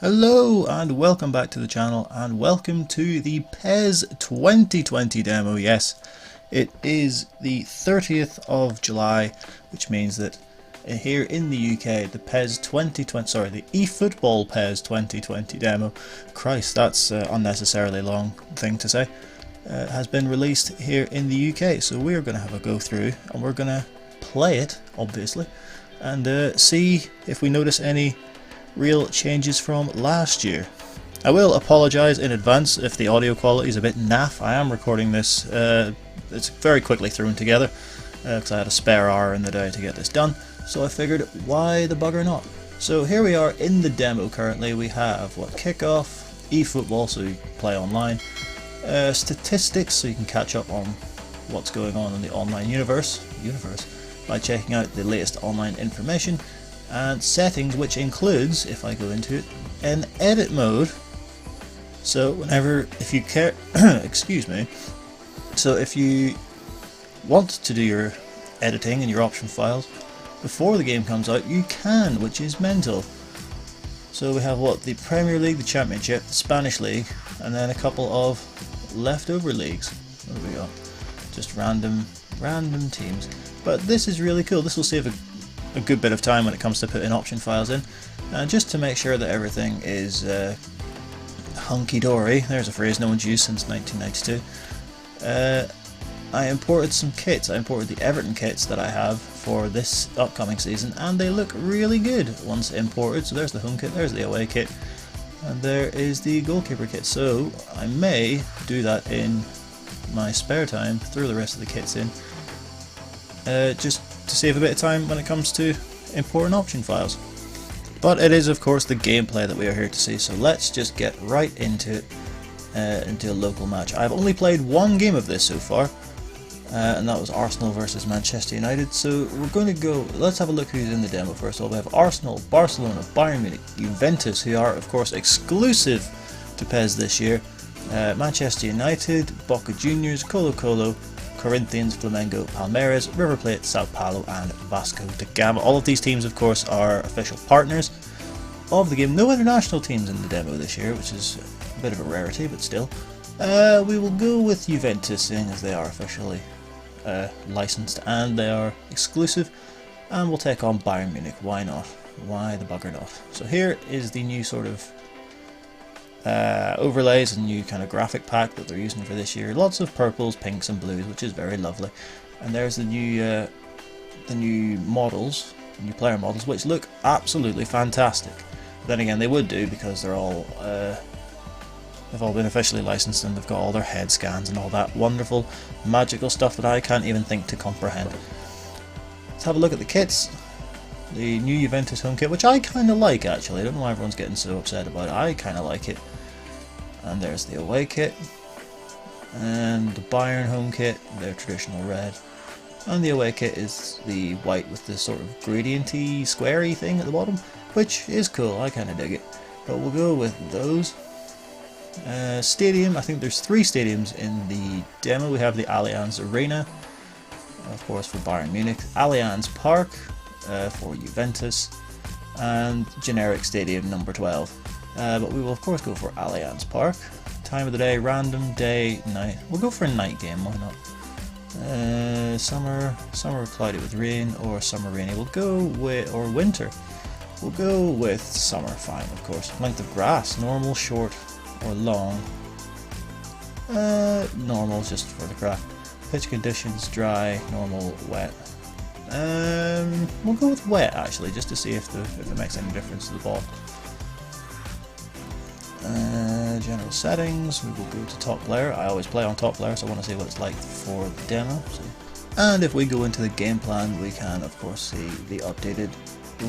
Hello and welcome back to the channel and welcome to the PES 2020 demo. Yes, it is the 30th of July, which means that here in the UK the the eFootball PES 2020 demo, Christ, that's an unnecessarily long thing to say, has been released here in the UK. So we're going to have a go through and we're going to play it, obviously, and see if we notice any real changes from last year. I will apologise in advance if the audio quality is a bit naff. I am recording this, it's very quickly thrown together because I had a spare hour in the day to get this done, so I figured why the bugger not. So here we are in the demo currently. We have kickoff, eFootball, so you play online, statistics, so you can catch up on what's going on in the online universe by checking out the latest online information, and settings, which includes, if I go into it, an edit mode. So if you care, excuse me, so if you want to do your editing and your option files before the game comes out, you can, which is mental. So we have the Premier League, the Championship, the Spanish League, and then a couple of leftover leagues. What do we got? Just random teams. But this is really cool. This will save a good bit of time when it comes to putting option files in, and just to make sure that everything is hunky-dory. There's a phrase no one's used since 1992. I imported some kits. I imported the Everton kits that I have for this upcoming season, and they look really good once imported. So there's the home kit, there's the away kit, and there is the goalkeeper kit. So I may do that in my spare time, throw the rest of the kits in, just to save a bit of time when it comes to importing option files. But it is of course the gameplay that we are here to see, so let's just get right into it, into a local match. I've only played one game of this so far, and that was Arsenal versus Manchester United. So we're going to go, let's have a look who's in the demo first of all. We have Arsenal, Barcelona, Bayern Munich, Juventus, who are of course exclusive to PES this year, Manchester United, Boca Juniors, Colo Colo, Corinthians, Flamengo, Palmeiras, River Plate, Sao Paulo and Vasco da Gama. All of these teams of course are official partners of the game. No international teams in the demo this year, which is a bit of a rarity, but still. We will go with Juventus, seeing as they are officially licensed and they are exclusive, and we'll take on Bayern Munich. Why not? Why the bugger not? So here is the new sort of overlays and new kind of graphic pack that they're using for this year. Lots of purples, pinks and blues, which is very lovely. And there's the new models, new player models, which look absolutely fantastic. Then again, they would do, because they're all they've all been officially licensed and they've got all their head scans and all that wonderful magical stuff that I can't even think to comprehend. Let's have a look at the kits. The new Juventus home kit, which I kind of like actually. I don't know why everyone's getting so upset about it. I kind of like it. And there's the away kit. And the Bayern home kit, their traditional red. And the away kit is the white with this sort of gradienty, squarey thing at the bottom, which is cool. I kind of dig it. But we'll go with those. Stadium, I think there's 3 stadiums in the demo. We have the Allianz Arena, of course, for Bayern Munich. Allianz Park for Juventus, and generic stadium number 12, but we will of course go for Allianz Park. Time of the day, random, day, night. We'll go for a night game, why not? Summer cloudy with rain, or summer rainy. We'll go with, or winter, we'll go with summer, fine of course. Length of grass, normal, short or long. Normal, just for the crack. Pitch conditions, dry, normal, wet. We'll go with wet actually, just to see if it makes any difference to the ball. General settings, we will go to top player. I always play on top player, so I want to see what it's like for the demo. And if we go into the game plan, we can of course see the updated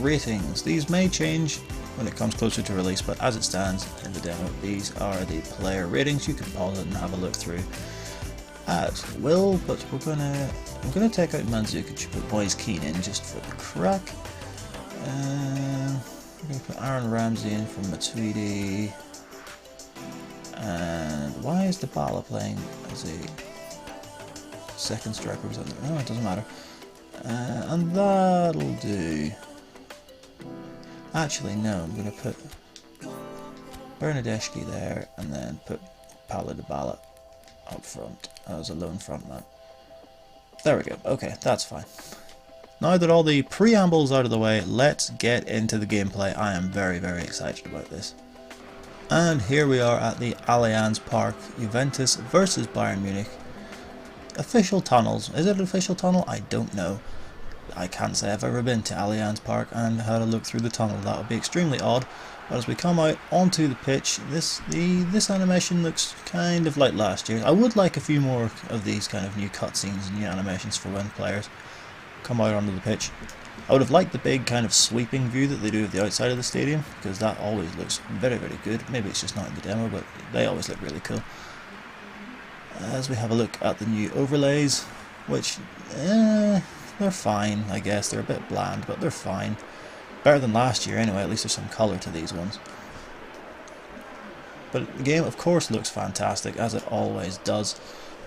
ratings. These may change when it comes closer to release, but as it stands in the demo, these are the player ratings. You can pause it and have a look through as will, but I'm gonna take out Mandzukic, put Boys Keane in just for the crack. I'm gonna put Aaron Ramsey in from Matuidi. And why is Dybala playing as a second striker? No, it doesn't matter. And that'll do. Actually, no, I'm gonna put Bernardeschi there, and then put Paulo Dybala up front as a lone front man. There we go. Okay, that's fine. Now that all the preambles out of the way, let's get into the gameplay. I am very, very excited about this. And here we are at the Allianz Park, Juventus versus Bayern Munich. Official tunnels. Is it an official tunnel? I don't know. I can't say I've ever been to Allianz Park and had a look through the tunnel. That would be extremely odd. But as we come out onto the pitch, this animation looks kind of like last year. I would like a few more of these kind of new cutscenes and new animations for when players come out onto the pitch. I would have liked the big kind of sweeping view that they do of the outside of the stadium, because that always looks very, very good. Maybe it's just not in the demo, but they always look really cool. As we have a look at the new overlays, which, they're fine, I guess. They're a bit bland, but they're fine. Better than last year anyway, at least there's some colour to these ones. But the game, of course, looks fantastic, as it always does.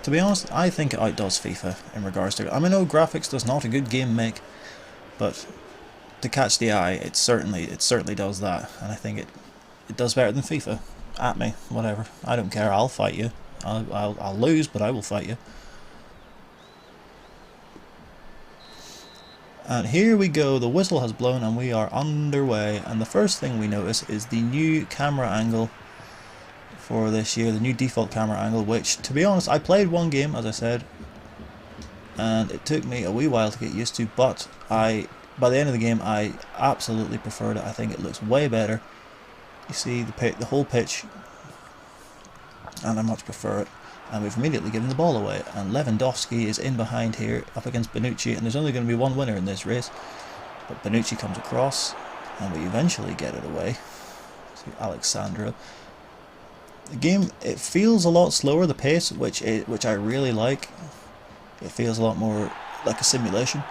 To be honest, I think it outdoes FIFA in regards to it. I mean, no, graphics does not a good game make, but to catch the eye, it certainly does that. And I think it does better than FIFA. At me, whatever. I don't care, I'll fight you. I'll lose, but I will fight you. And here we go, the whistle has blown and we are underway, and the first thing we notice is the new camera angle for this year, the new default camera angle, which, to be honest, I played one game, as I said, and it took me a wee while to get used to, but by the end of the game I absolutely preferred it. I think it looks way better. You see the whole pitch, and I much prefer it. And we've immediately given the ball away, and Lewandowski is in behind here up against Bonucci, and there's only going to be one winner in this race, but Bonucci comes across and we eventually get it away to Alexandro. The game, it feels a lot slower, the pace, which I really like. It feels a lot more like a simulation,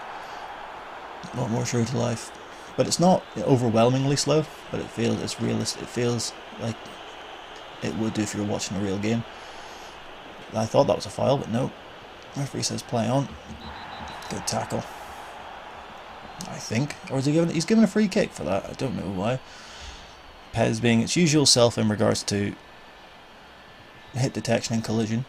a lot more true to life, but it's not overwhelmingly slow, but it's realistic. It feels like it would do if you were watching a real game. I thought that was a foul, but no. Referee says play on. Good tackle, I think. Or is he's given a free kick for that? I don't know why. PES being its usual self in regards to hit detection and collision.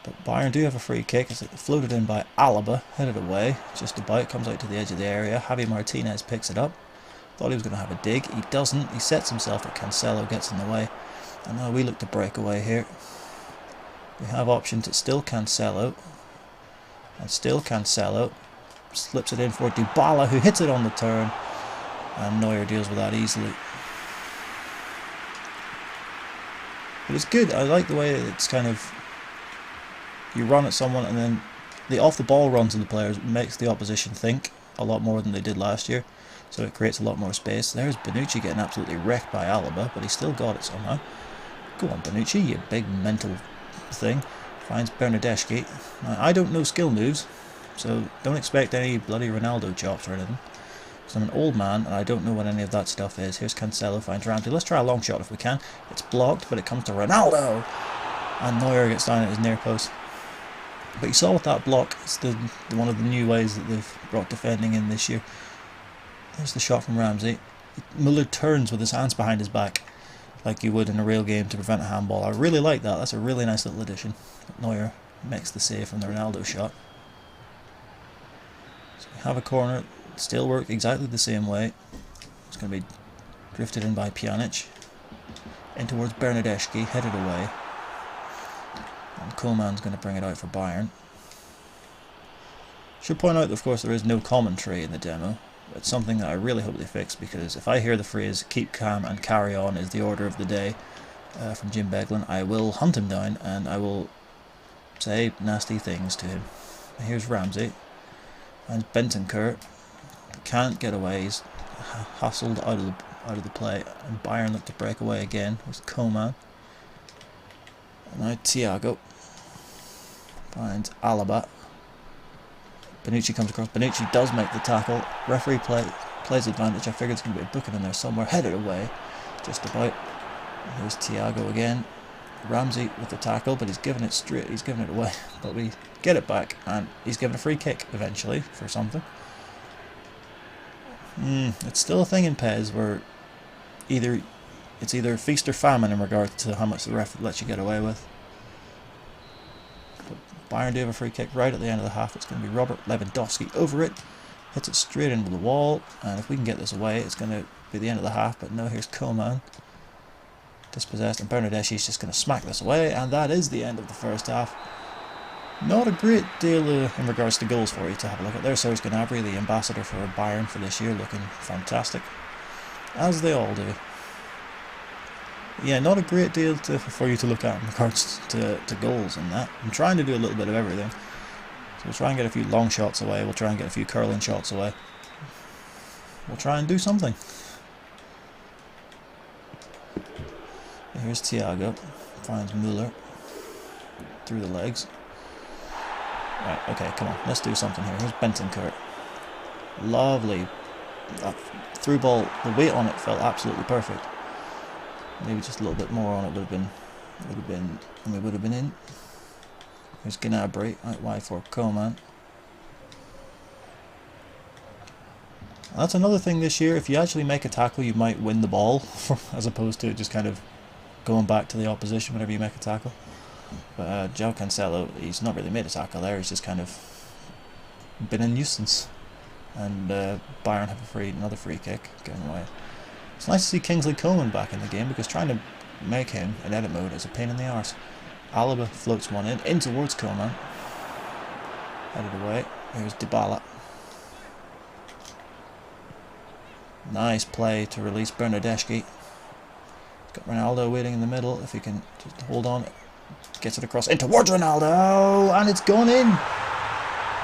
But Bayern do have a free kick as it floated in by Alaba, headed away, just about, comes out to the edge of the area. Javi Martinez picks it up. Thought he was going to have a dig, he doesn't. He sets himself, but Cancelo gets in the way. And now we look to break away here. We have options, it's still Cancelo. And still Cancelo. Slips it in for Dybala, who hits it on the turn. And Neuer deals with that easily. But it's good, I like the way it's kind of... You run at someone and then the off-the-ball runs of the players makes the opposition think a lot more than they did last year. So it creates a lot more space. There's Bonucci getting absolutely wrecked by Alaba, but he still got it somehow. Go on, Bonucci, you big mental thing. Finds Bernardeschi. Now, I don't know skill moves, so don't expect any bloody Ronaldo chops or anything. Because I'm an old man and I don't know what any of that stuff is. Here's Cancelo, finds Ramsey. Let's try a long shot if we can. It's blocked, but it comes to Ronaldo. And Neuer gets down at his near post. But you saw with that block, it's one of the new ways that they've brought defending in this year. There's the shot from Ramsey. Muller turns with his hands behind his back, like you would in a real game, to prevent a handball. I really like that. That's a really nice little addition. Neuer makes the save from the Ronaldo shot. So we have a corner. Still work exactly the same way. It's going to be drifted in by Pjanic. In towards Bernardeschi, headed away. And Koeman's going to bring it out for Bayern. Should point out that, of course, there is no commentary in the demo. It's something that I really hope they fix, because if I hear the phrase keep calm and carry on is the order of the day from Jim Beglin, I will hunt him down and I will say nasty things to him. Here's Ramsey and Bentancur. Can't get away, he's hustled out of the play, and Bayern look to break away again with Koeman. And now Thiago finds Alaba. Bonucci comes across. Bonucci does make the tackle. Referee plays advantage. I figured it's going to be a booking in there somewhere. Headed away, just about. Here's Thiago again. Ramsey with the tackle, but he's given it straight. He's given it away, but we get it back, and he's given a free kick eventually for something. It's still a thing in PES where either it's either feast or famine in regard to how much the ref lets you get away with. But Bayern do have a free kick right at the end of the half. It's going to be Robert Lewandowski over it. Hits it straight into the wall, and if we can get this away, it's going to be the end of the half. But no, here's Coman. Dispossessed, and Bernardeschi's just going to smack this away, and that is the end of the first half. Not a great deal in regards to goals for you to have a look at. There's Serge Gnabry, the ambassador for Bayern for this year, looking fantastic, as they all do. Yeah, not a great deal for you to look at in regards to goals and that. I'm trying to do a little bit of everything. So we'll try and get a few long shots away, we'll try and get a few curling shots away. We'll try and do something. Here's Thiago, finds Müller through the legs. Right, okay, come on, let's do something here. Here's Bentancur. Lovely. That through ball, the weight on it felt absolutely perfect. Maybe just a little bit more on it and we would have been in. Here's Gnabry, out wide for Coman. And that's another thing this year, if you actually make a tackle, you might win the ball, as opposed to just kind of going back to the opposition whenever you make a tackle. But João Cancelo, he's not really made a tackle there, he's just kind of been a nuisance. And Bayern have another free kick going away. It's nice to see Kingsley Coman back in the game, because trying to make him in edit mode is a pain in the arse. Alaba floats one in towards Coman. Headed away. Here's Dybala. Nice play to release Bernardeschi. Got Ronaldo waiting in the middle. If he can just hold on, gets it across in towards Ronaldo, and it's gone in.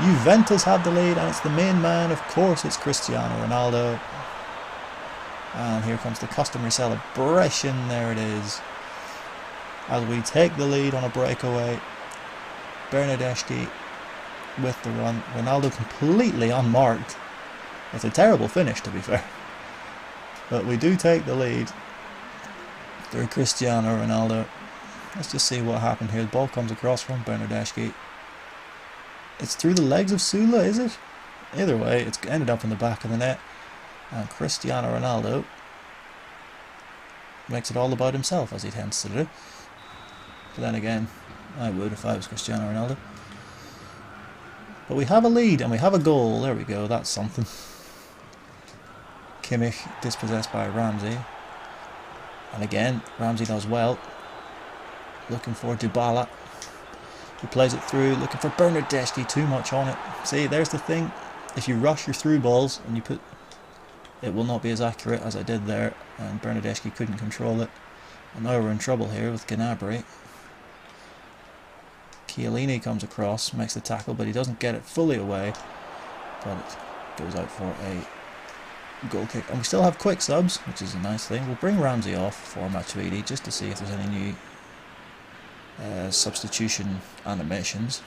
Juventus have the lead, and it's the main man. Of course, it's Cristiano Ronaldo. And here comes the customary celebration. There it is. As we take the lead on a breakaway. Bernardeschi with the run. Ronaldo completely unmarked. It's a terrible finish, to be fair. But we do take the lead through Cristiano Ronaldo. Let's just see what happened here. The ball comes across from Bernardeschi. It's through the legs of Sula, is it? Either way, it's ended up in the back of the net. And Cristiano Ronaldo makes it all about himself, as he tends to do. But then again, I would if I was Cristiano Ronaldo. But we have a lead and we have a goal. There we go, that's something. Kimmich dispossessed by Ramsey. And again, Ramsey does well. Looking for Dybala. He plays it through, looking for Bernardeschi, too much on it. See, there's the thing. If you rush your through balls and you put... it will not be as accurate as I did there. And Bernardeschi couldn't control it. And now we're in trouble here with Gnabry. Chiellini comes across, makes the tackle, but he doesn't get it fully away. But it goes out for a goal kick. And we still have quick subs, which is a nice thing. We'll bring Ramsey off for Matuidi just to see if there's any new substitution animations.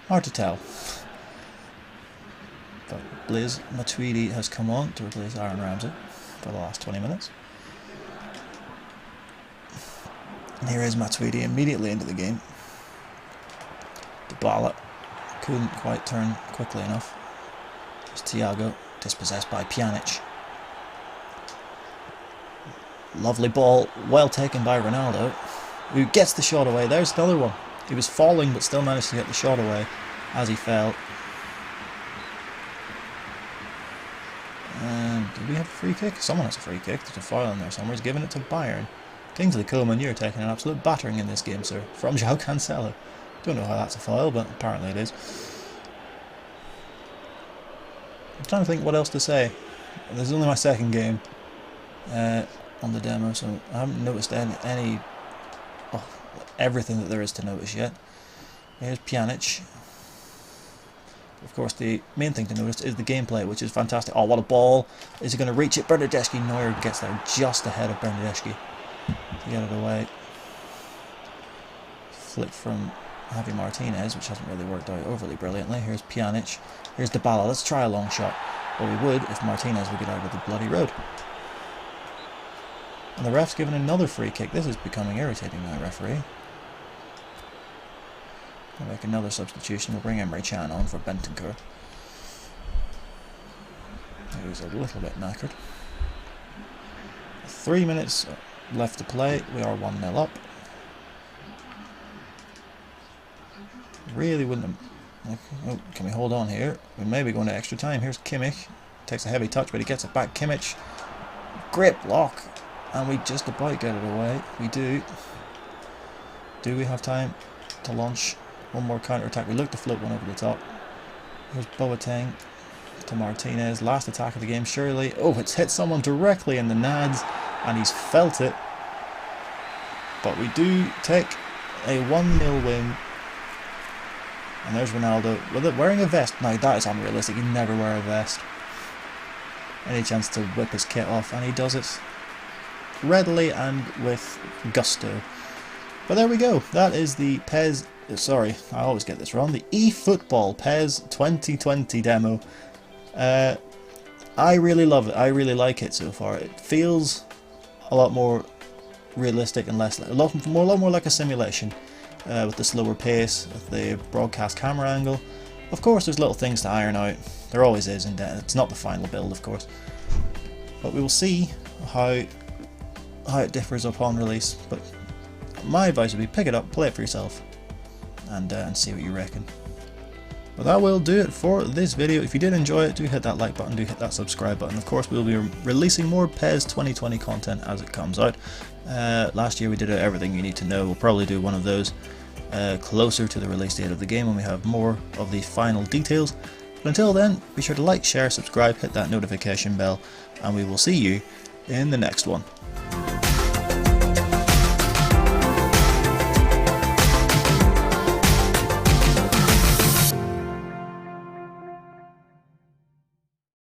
Hard to tell. But Blaise Matuidi has come on to replace Aaron Ramsey for the last 20 minutes. And here is Matuidi immediately into the game. Dybala couldn't quite turn quickly enough. There's Thiago, dispossessed by Pjanic. Lovely ball, well taken by Ronaldo, who gets the shot away. There's another one. He was falling but still managed to get the shot away as he fell. And do we have a free kick? Someone has a free kick. There's a foul in there somewhere. He's giving it to Bayern. Kingsley Coman, you're taking an absolute battering in this game, sir. From João Cancelo. Don't know how that's a foul, but apparently it is. I'm trying to think what else to say. This is only my second game on the demo, so I haven't noticed everything that there is to notice yet. Here's Pjanic. Of course, the main thing to notice is the gameplay, which is fantastic. Oh, what a ball! Is he going to reach it? Bernardeschi. Neuer gets there just ahead of Bernardeschi to get it away. Flick from Javi Martinez, which hasn't really worked out overly brilliantly. Here's Pjanic. Here's Dybala. Let's try a long shot. Well, we would if Martinez would get out of the bloody road. And the ref's given another free kick. This is becoming irritating now, referee. We'll make another substitution. We'll bring Emre Can on for Bentancur. He was a little bit knackered. 3 minutes left to play. We are 1-0 up. Really wouldn't have... Oh, can we hold on here? We may be going to extra time. Here's Kimmich. Takes a heavy touch, but he gets it back. Kimmich. Great block. And we just about get it away. We do. Do we have time to launch one more counter-attack? We look to float one over the top. Here's Boateng to Martinez. Last attack of the game, surely. Oh, it's hit someone directly in the nads, and he's felt it. But we do take a 1-0 win. And there's Ronaldo with it wearing a vest. Now that is unrealistic. He'd never wear a vest. Any chance to whip his kit off, and he does it readily and with gusto. But there we go. That is the PES. Sorry, I always get this wrong. The eFootball PES 2020 demo. I really love it. I really like it so far. It feels a lot more realistic and less, a lot more like a simulation. With the slower pace, with the broadcast camera angle. Of course, there's little things to iron out. There always is, and it's not the final build, of course. But we will see how it differs upon release. But my advice would be pick it up, play it for yourself, and see what you reckon. But that will do it for this video. If you did enjoy it, do hit that like button, do hit that subscribe button. Of course, we'll be releasing more PES 2020 content as it comes out. Last year we did everything you need to know. We'll probably do one of those closer to the release date of the game when we have more of the final details. But until then, be sure to like, share, subscribe, hit that notification bell, and we will see you in the next one.